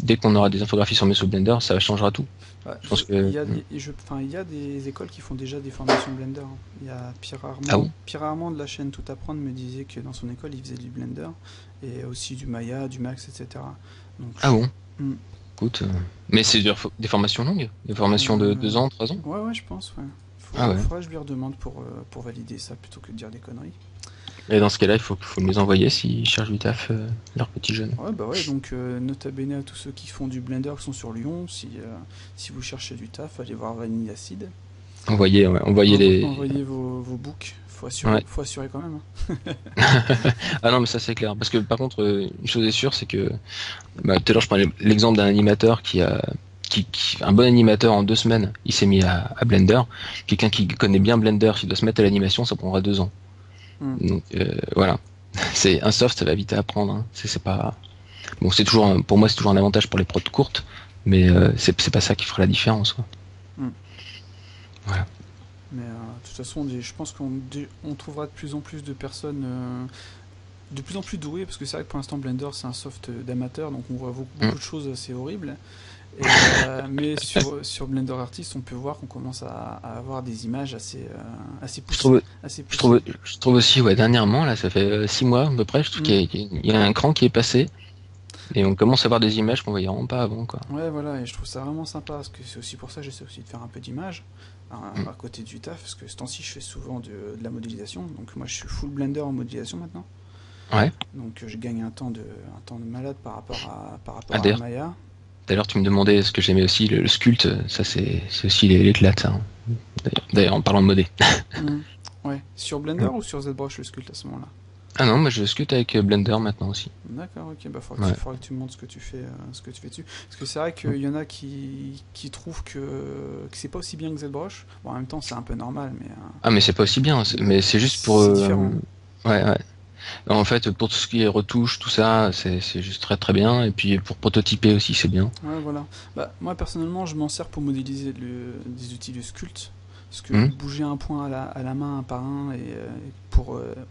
Dès qu'on aura des infographistes formés sous Blender, ça changera tout. Ouais, Je pense que il y a des écoles qui font déjà des formations Blender, hein. Il y a ah bon? Pierre Armand de la chaîne Tout Apprendre me disait que dans son école, il faisait du Blender et aussi du Maya, du Max, etc. Donc, Ah bon? Hmm. Écoute, mais c'est des formations longues, des formations de 2 ans, 3 ans. Ouais, je pense. Ouais. Faudra que je lui redemande pour valider ça plutôt que de dire des conneries. Et dans ce cas-là, il faut me les envoyer s'ils cherchent du taf, leurs petits jeunes. Ouais, bah ouais, donc nota bene à tous ceux qui font du Blender qui sont sur Lyon. Si vous cherchez du taf, allez voir Vanilla Acid. Envoyez Envoyez vos books. Faut assurer quand même, hein. Ah non, mais ça c'est clair. Parce que par contre, une chose est sûre, c'est que tout à l'heure je prenais l'exemple d'un animateur un bon animateur en 2 semaines, il s'est mis à Blender. Quelqu'un qui connaît bien Blender, s'il doit se mettre à l'animation, ça prendra 2 ans. Donc voilà, c'est un soft, ça va vite à apprendre. Hein. C'est pas bon, pour moi c'est toujours un avantage pour les prods courtes, mais c'est pas ça qui fera la différence, quoi. Voilà. Mais de toute façon, je pense qu'on trouvera de plus en plus de personnes de plus en plus douées, parce que c'est vrai que pour l'instant Blender c'est un soft d'amateur, donc on voit beaucoup de choses assez horribles. Et, mais sur Blender Artist, on peut voir qu'on commence à avoir des images assez poussées. Je trouve aussi, ouais, dernièrement, là, ça fait 6 mois à peu près, je trouve qu'il y a un cran qui est passé et on commence à voir des images qu'on voyait vraiment pas avant, quoi. Ouais, voilà, et je trouve ça vraiment sympa parce que c'est aussi pour ça que j'essaie aussi de faire un peu d'images à côté du taf, parce que ce temps-ci je fais souvent de la modélisation, donc moi je suis full Blender en modélisation maintenant. Ouais. Donc je gagne un temps de malade par rapport à Maya. D'ailleurs, tu me demandais ce que j'aimais aussi, le sculpt, ça c'est aussi l'éclat, ça. Hein. D'ailleurs, en parlant de modé. Ouais. Sur Blender ou sur ZBrush le sculpt à ce moment-là? Ah non, moi je sculpte avec Blender maintenant aussi. D'accord, ok, bah faudra que tu me montres ce que tu fais dessus. Parce que c'est vrai qu'il y en a qui trouvent que c'est pas aussi bien que ZBrush. Bon, en même temps, c'est un peu normal, mais. Ah, mais c'est pas aussi bien, mais c'est juste pour. C'est différent. Ouais. En fait, pour tout ce qui est retouche, tout ça, c'est juste très très bien. Et puis pour prototyper aussi, c'est bien. Ouais, voilà. Bah, moi personnellement, je m'en sers pour modéliser des outils de sculpt. Parce que bouger un point à la main un par un, et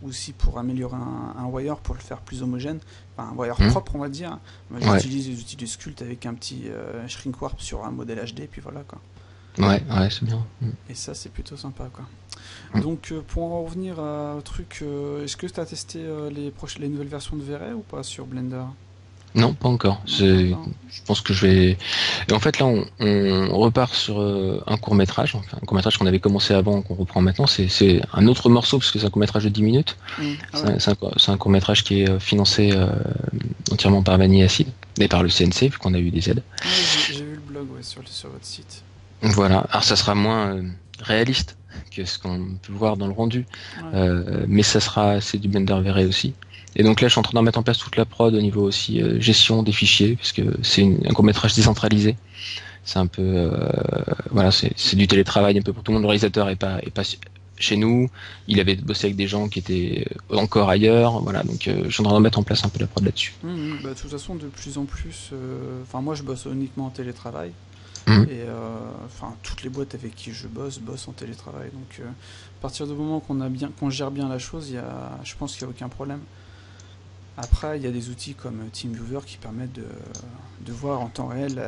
aussi pour améliorer un wire, pour le faire plus homogène, enfin un wire propre, on va dire. Moi, j'utilise les outils de sculpt avec un petit shrink warp sur un modèle HD, et puis voilà, quoi. Ouais, c'est bien. Et ça, c'est plutôt sympa, quoi. Donc, pour en revenir au truc, est-ce que tu as testé les nouvelles versions de V-Ray ou pas sur Blender? Non, pas encore. Je pense que je vais. Et en fait, là, on repart sur un court-métrage. Enfin, un court-métrage qu'on avait commencé avant, qu'on reprend maintenant. C'est un autre morceau, parce que c'est un court-métrage de 10 minutes. C'est un court-métrage qui est financé entièrement par Vanilla Acid et par le CNC, vu qu'on a eu des aides. J'ai vu le blog sur votre site. Voilà. Alors, ça sera moins réaliste que ce qu'on peut voir dans le rendu. Mais c'est du Blender V-Ray aussi. Et donc là, je suis en train d'en mettre en place toute la prod au niveau aussi gestion des fichiers, parce que c'est un court-métrage décentralisé. C'est un peu, voilà, c'est du télétravail un peu pour tout le monde. Le réalisateur est pas chez nous. Il avait bossé avec des gens qui étaient encore ailleurs. Voilà, donc je suis en train d'en mettre en place un peu la prod là-dessus. Bah, de toute façon, de plus en plus, enfin moi, je bosse uniquement en télétravail. Et enfin, toutes les boîtes avec qui je bossent en télétravail. Donc, à partir du moment qu'on gère bien la chose, je pense qu'il n'y a aucun problème. Après, il y a des outils comme TeamViewer qui permettent de voir en temps réel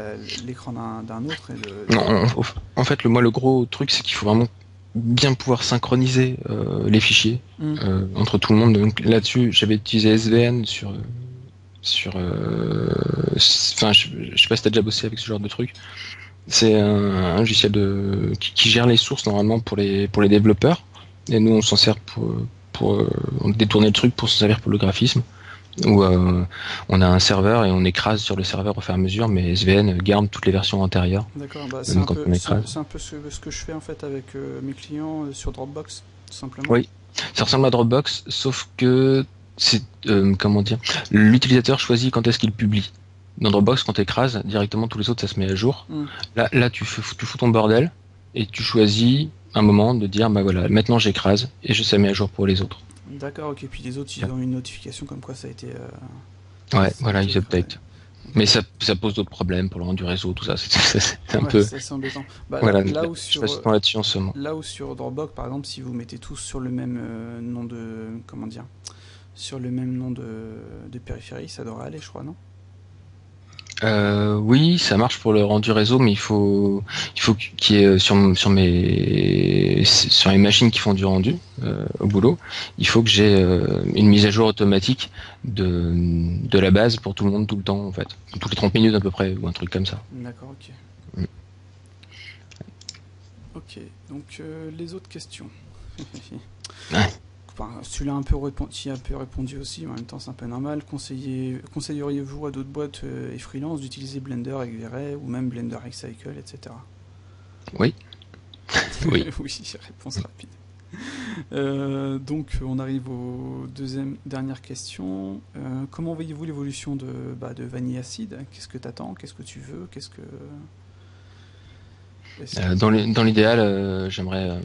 l'écran d'un autre. Non, en fait, le gros truc, c'est qu'il faut vraiment bien pouvoir synchroniser les fichiers entre tout le monde. Donc là-dessus, j'avais utilisé SVN enfin, je sais pas si t'as déjà bossé avec ce genre de truc. C'est un logiciel qui gère les sources normalement pour les développeurs. Et nous, on s'en sert pour détourner le truc pour s'en servir pour le graphisme. Où on a un serveur et on écrase sur le serveur au fur et à mesure, mais SVN garde toutes les versions antérieures. D'accord, bah c'est un peu ce que je fais en fait avec mes clients sur Dropbox, tout simplement. Oui, ça ressemble à Dropbox, sauf que c'est comment dire, l'utilisateur choisit quand est-ce qu'il publie. Dans Dropbox, quand tu écrases, directement tous les autres ça se met à jour. Là tu fous ton bordel et tu choisis un moment de dire bah voilà, maintenant j'écrase et je sais mis à jour pour les autres. D'accord, ok. Puis les autres, ils ont une notification comme quoi ça a été, Ouais, ça a voilà, été ils écrasé. update. Mais Ok. ça pose d'autres problèmes pour le rendu réseau, tout ça. C'est un Ouais, peu. c'est assez embêtant. Bah, Voilà, je passe du sur, temps là-dessus en ce moment. là où sur Dropbox, par exemple, si vous mettez tous sur le même nom comment dire, sur le même nom de périphérie, ça devrait aller, je crois, non? Oui, ça marche pour le rendu réseau, mais il faut qu'il y ait sur les machines qui font du rendu au boulot, il faut que j'ai une mise à jour automatique de la base pour tout le monde tout le temps en fait, toutes les 30 minutes à peu près ou un truc comme ça. D'accord, ok. Mm. Ok, donc les autres questions. Ouais. Enfin, tu as un peu répondu aussi, mais en même temps c'est un peu normal. Conseilleriez-vous à d'autres boîtes et freelance d'utiliser Blender avec V-Ray ou même Blender Recycle, etc. Oui, oui. Oui, réponse rapide. Donc on arrive aux dernières questions. Comment voyez-vous l'évolution de Vanilla Acid? Qu'est-ce que tu attends? Qu'est-ce que tu veux? Dans l'idéal, j'aimerais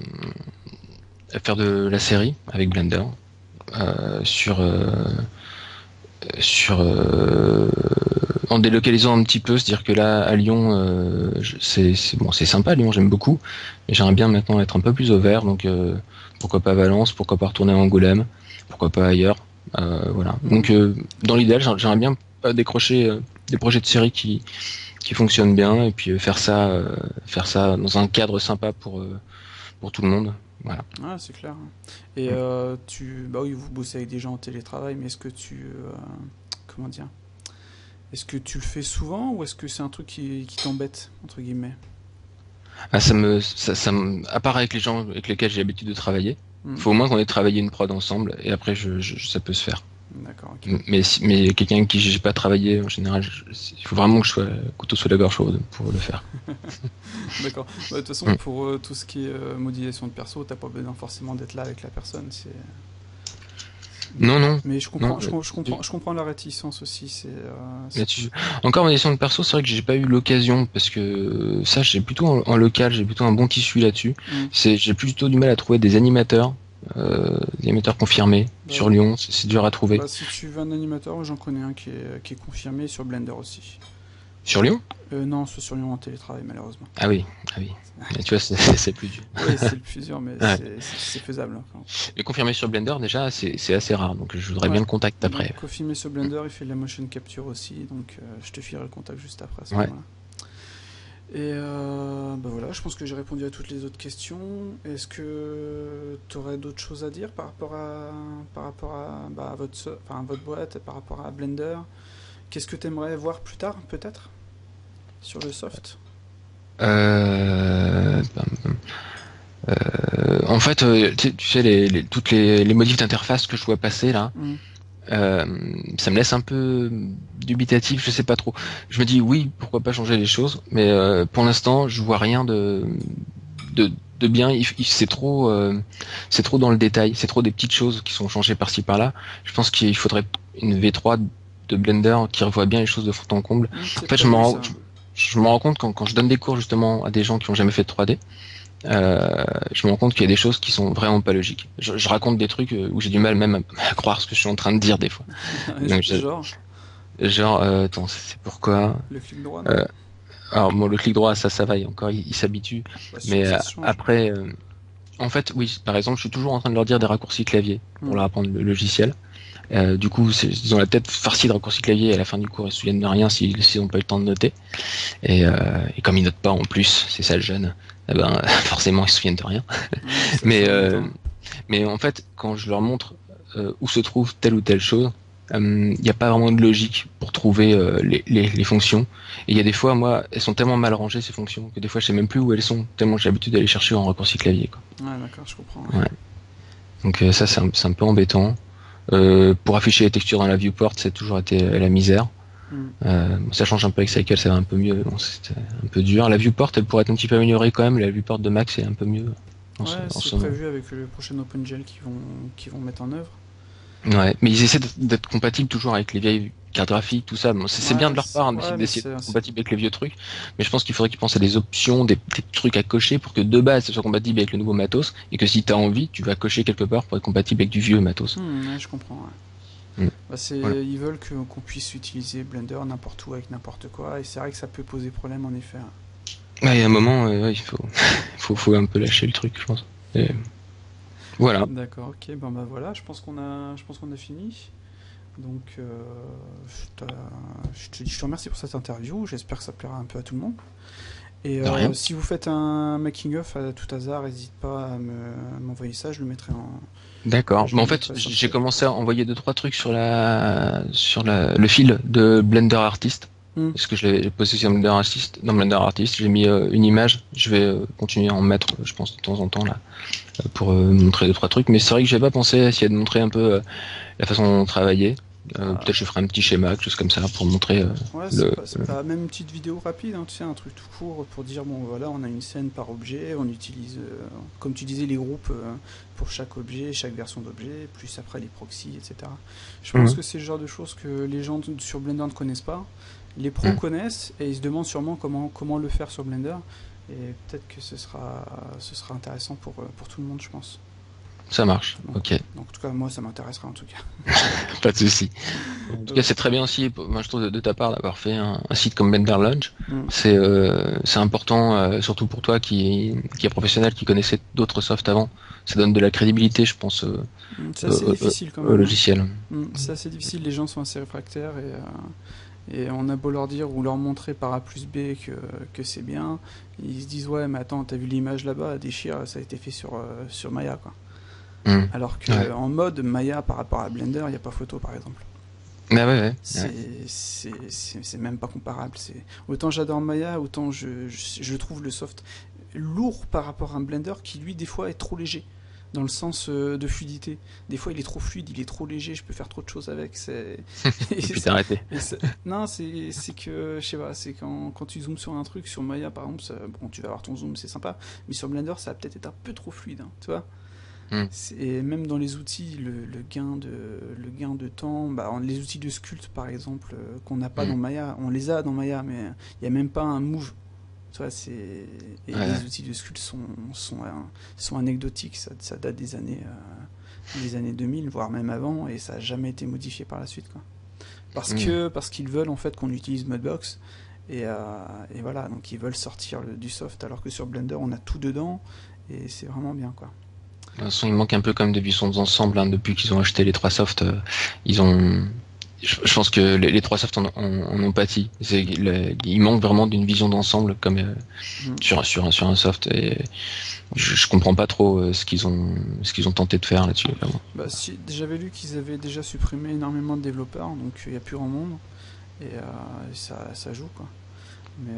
faire de la série avec Blender sur sur en délocalisant un petit peu, c'est-à-dire que là à Lyon, c'est bon, c'est sympa Lyon, j'aime beaucoup, mais j'aimerais bien maintenant être un peu plus au vert, donc pourquoi pas Valence, pourquoi pas retourner à Angoulême, pourquoi pas ailleurs, voilà. Donc dans l'idéal, j'aimerais bien décrocher des projets de série qui fonctionnent bien et puis faire ça dans un cadre sympa pour tout le monde, voilà. Ah, c'est clair. Et bah oui, vous bossez avec des gens en télétravail, mais comment dire, est-ce que tu le fais souvent ou est-ce que c'est un truc qui t'embête, entre guillemets? Ah, à part avec les gens avec lesquels j'ai l'habitude de travailler, Hmm. faut au moins qu'on ait travaillé une prod ensemble et après ça peut se faire. D'accord, ok. Mais quelqu'un avec qui j'ai pas travaillé en général, il faut vraiment que le couteau soit la gorge chaude pour le faire. D'accord. Bah, de toute façon, Mm. pour tout ce qui est modélisation de perso, t'as pas besoin forcément d'être là avec la personne. Non, non, Mais non. je comprends la réticence aussi. Là-dessus. Encore en édition de perso, c'est vrai que j'ai pas eu l'occasion parce que ça, j'ai plutôt en local, j'ai plutôt un bon tissu là-dessus. Hmm. J'ai plutôt du mal à trouver des animateurs confirmés Bah, sur Lyon. C'est dur à trouver. bah, si tu veux un animateur, j'en connais un qui est confirmé sur Blender aussi. Sur Lyon? Non, c'est sur Lyon en télétravail, malheureusement. Ah oui, ah oui. Mais tu vois, c'est plus dur. Oui, c'est le plus dur, mais Ouais. c'est faisable. Enfin. Mais confirmé sur Blender, déjà, c'est assez rare. Donc je voudrais Ouais. bien le contact Donc, après. filmer sur Blender, il fait de la motion capture aussi, donc je te filerai le contact juste après à ce Ouais. moment-là. Et bah voilà, je pense que j'ai répondu à toutes les autres questions. Est-ce que tu aurais d'autres choses à dire par rapport à, bah, à votre boîte, par rapport à Blender? Qu'est-ce que tu aimerais voir plus tard, peut-être, sur le soft? Euh, En fait, tu sais, toutes les modifs d'interface que je vois passer là, Hmm. euh, ça me laisse un peu dubitatif, je sais pas trop. Je me dis oui, pourquoi pas changer les choses, mais pour l'instant, je vois rien de, de bien. C'est trop dans le détail, c'est trop des petites choses qui sont changées par-ci par-là. Je pense qu'il faudrait une V3 de Blender qui revoit bien les choses de fond en comble. C'est En fait, prévu ça. je me rends compte quand je donne des cours justement à des gens qui ont jamais fait de 3D. Je me rends compte qu'il y a des choses qui sont vraiment pas logiques. Je raconte des trucs où j'ai du mal même à croire ce que je suis en train de dire des fois. Donc, Genre, genre, attends, c'est pourquoi. le clic droit, non? Euh, alors bon, le clic droit, ça va, encore, il s'habitue. Bah, Mais ça se change. après, en fait, oui, par exemple, je suis toujours en train de leur dire des raccourcis clavier pour Hmm. leur apprendre le logiciel. Du coup, ils ont la tête farcie de raccourcis clavier et à la fin du cours, ils se souviennent de rien s'ils n'ont pas eu le temps de noter. Et comme ils notent pas en plus, c'est ça le jeune, eh ben, forcément, ils se souviennent de rien. Ouais, c'est Mais, embêtant. mais en fait, quand je leur montre où se trouve telle ou telle chose, il n'y a pas vraiment de logique pour trouver les fonctions. Et il y a des fois, moi, elles sont tellement mal rangées ces fonctions que des fois, je sais même plus où elles sont, tellement j'ai l'habitude d'aller chercher en raccourci clavier, quoi. Ouais, d'accord, je comprends. Ouais. Donc ça, c'est un peu embêtant. Pour afficher les textures dans la viewport, c'est toujours été la misère. Hmm. Ça change un peu avec Cycle, ça va un peu mieux. Bon, c'était un peu dur. La viewport, elle pourrait être un petit peu améliorée quand même. La viewport de Mac, c'est un peu mieux. Ouais, c'est Ce moment. prévu avec le prochain OpenGL qui vont mettre en œuvre. Ouais, mais ils essaient d'être compatibles toujours avec les vieilles cartes graphiques, tout ça. Bon, c'est bien de leur part d'essayer d'être compatible avec les vieux trucs, mais je pense qu'il faudrait qu'ils pensent à des options, des trucs à cocher pour que de base ce soit compatible avec le nouveau matos, et que si t'as envie, tu vas cocher quelque part pour être compatible avec du vieux matos. Ouais, je comprends. Ouais. Voilà. Ils veulent qu'on puisse utiliser Blender n'importe où avec n'importe quoi, et c'est vrai que ça peut poser problème en effet. Ouais, il y a un moment, il faut un peu lâcher le truc, je pense. Et voilà. D'accord, ok, ben voilà, je pense qu'on a fini. Donc, je te remercie pour cette interview. J'espère que ça plaira un peu à tout le monde. Et si vous faites un making-of à tout hasard, n'hésite pas à m'envoyer ça, je le mettrai en... D'accord. Mais en fait, j'ai commencé à envoyer 2-3 trucs sur le fil de Blender Artist. Parce que je l'ai posté sur Blender Artist. Dans Blender Artist, j'ai mis une image. Je vais continuer à en mettre, je pense, de temps en temps là, pour montrer 2-3 trucs. Mais c'est vrai que j'ai pas pensé à essayer de montrer un peu la façon de travailler. Peut-être je ferai un petit schéma, quelque chose comme ça, pour montrer. Ouais, c'est pas même une petite vidéo rapide, hein, tu sais, un truc tout court pour dire bon voilà, on a une scène par objet, on utilise, comme tu disais, les groupes pour chaque objet, chaque version d'objet, plus après les proxys, etc. Je pense que c'est le genre de choses que les gens sur Blender ne connaissent pas. Les pros connaissent et ils se demandent sûrement comment le faire sur Blender. Et peut-être que ce sera intéressant pour tout le monde, je pense. Ça marche, donc, ok. Donc en tout cas, moi ça m'intéressera en tout cas. Pas de souci. En tout cas, c'est très bien aussi, moi je trouve de ta part d'avoir fait un site comme Blender Launch. C'est important, surtout pour toi qui est professionnel, qui connaissait d'autres softs avant. Ça donne de la crédibilité, je pense, c'est assez difficile quand même. Au logiciel. C'est assez difficile, les gens sont assez réfractaires et on a beau leur dire ou leur montrer par A plus B que c'est bien, ils se disent ouais mais attends, t'as vu l'image là-bas, déchire, ça a été fait sur Maya quoi. Alors que en mode Maya par rapport à Blender, il n'y a pas photo par exemple. Ouais. C'est même pas comparable. Autant j'adore Maya, autant je trouve le soft lourd par rapport à un Blender qui lui des fois est trop léger. Dans le sens de fluidité. Des fois il est trop fluide, il est trop léger, je peux faire trop de choses avec. Et puis t'arrêter. Non, c'est que, je sais pas, c'est quand tu zoomes sur un truc, sur Maya par exemple, bon tu vas avoir ton zoom, c'est sympa, mais sur Blender ça va peut-être être un peu trop fluide, hein, tu vois. Et même dans les outils, le gain de temps, les outils de sculpt par exemple, qu'on n'a pas dans Maya, on les a dans Maya, mais il n'y a même pas un move. Tu vois, les outils de sculpt sont anecdotiques, ça date des années 2000, voire même avant, et ça n'a jamais été modifié par la suite, quoi. Parce qu'ils veulent en fait qu'on utilise Mudbox, et voilà, donc ils veulent sortir du soft, alors que sur Blender on a tout dedans, et c'est vraiment bien, quoi. De toute façon, il manque un peu comme de vision d'ensemble, hein, depuis qu'ils ont acheté les 3 softs. Je pense que les 3 softs en ont pâti. Il manque vraiment d'une vision d'ensemble comme sur un soft. Et je comprends pas trop ce qu'ils ont tenté de faire là-dessus. J'avais lu qu'ils avaient déjà supprimé énormément de développeurs, donc il n'y a plus grand monde. Et ça joue, quoi. Mais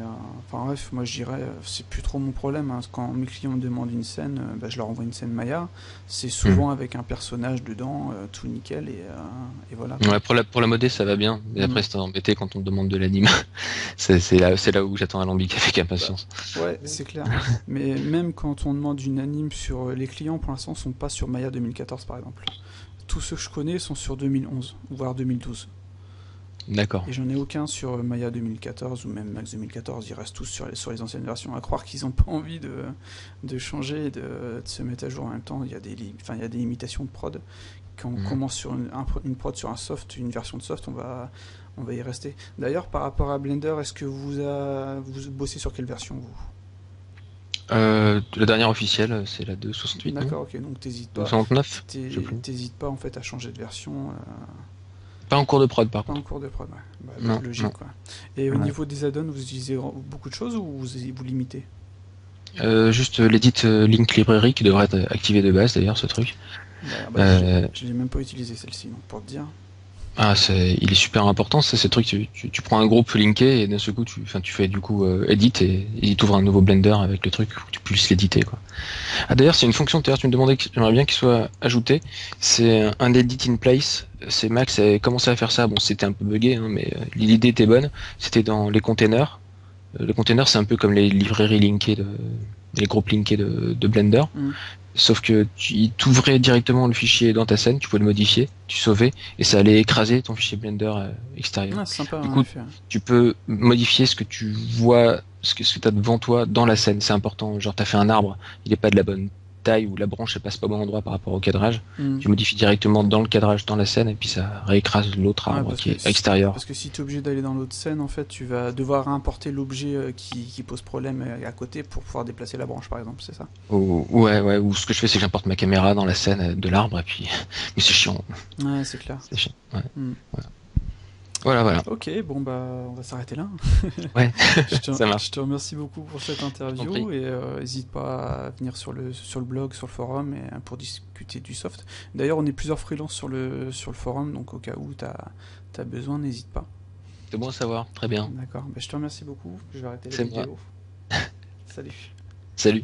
enfin bref, moi je dirais, c'est plus trop mon problème, hein. Quand mes clients me demandent une scène, je leur envoie une scène Maya. C'est souvent avec un personnage dedans, tout nickel, et voilà. Ouais, pour la modée ça va bien. Mais après c'est embêté quand on demande de l'anime. c'est là où j'attends Alambic avec impatience. Ouais, c'est clair. Mais même quand on demande une anime sur les clients, pour l'instant sont pas sur Maya 2014 par exemple. Tous ceux que je connais sont sur 2011, voire 2012. D'accord. Et j'en ai aucun sur Maya 2014 ou même Max 2014, ils restent tous sur les anciennes versions, à croire qu'ils n'ont pas envie de changer et de se mettre à jour en même temps. Il y a des limitations de prod. Quand on commence sur une prod sur un soft, une version de soft, on va y rester. D'ailleurs, par rapport à Blender, est-ce que vous bossez sur quelle version, vous ? La dernière officielle, c'est la 2.68. D'accord, ok, donc t'hésites pas. 2.69. T'hésites pas en fait à changer de version. Pas en cours de prod par contre. Pas en cours de prod, ouais. Logique, quoi. Et au niveau des add-ons, vous utilisez beaucoup de choses ou vous limitez ? Juste l'edit Link Library qui devrait être activé de base d'ailleurs, ce truc. Je l'ai même pas utilisé celle-ci, donc pour te dire. Ah, il est super important, c'est ce truc, tu prends un groupe linké et d'un seul coup tu fais du coup edit et il t'ouvre un nouveau Blender avec le truc pour que tu puisses l'éditer, quoi. Ah d'ailleurs c'est une fonction, tu me demandais que j'aimerais bien qu'il soit ajouté, c'est un edit in place, c'est Max a commencé à faire ça, bon c'était un peu buggé, hein, mais l'idée était bonne, c'était dans les containers. Le container c'est un peu comme les librairies linkées les groupes linkés de Blender. Sauf que il t'ouvrait directement le fichier dans ta scène, tu pouvais le modifier, tu sauvais, et ça allait écraser ton fichier Blender extérieur. Ah, c'est sympa, Du en coup, effet. tu peux modifier ce que tu vois, ce que tu as devant toi dans la scène, c'est important. Genre, tu as fait un arbre, il est pas de la bonne taille, ou la branche elle passe pas au bon endroit par rapport au cadrage. Hmm. Tu modifies directement dans le cadrage, dans la scène, et puis ça réécrase l'autre Ouais, arbre qui est extérieur. parce que si tu es obligé d'aller dans l'autre scène, en fait, tu vas devoir importer l'objet qui pose problème à côté pour pouvoir déplacer la branche, par exemple, c'est ça? Ouais, ou ce que je fais, c'est que j'importe ma caméra dans la scène de l'arbre, et puis, mais c'est chiant, Ouais, c'est clair. c'est chiant. Ouais. Hmm. Voilà. Ok, bon bah on va s'arrêter là. Ouais, ça Je marche. te remercie beaucoup pour cette Je t'en prie. interview et n'hésite pas à venir sur le blog, sur le forum et, pour discuter du soft. D'ailleurs, on est plusieurs freelances sur le forum, donc au cas où tu as besoin, n'hésite pas. C'est bon à savoir, très bien. D'accord, bah, je te remercie beaucoup, je vais arrêter la C'est moi. vidéo. Salut. Salut.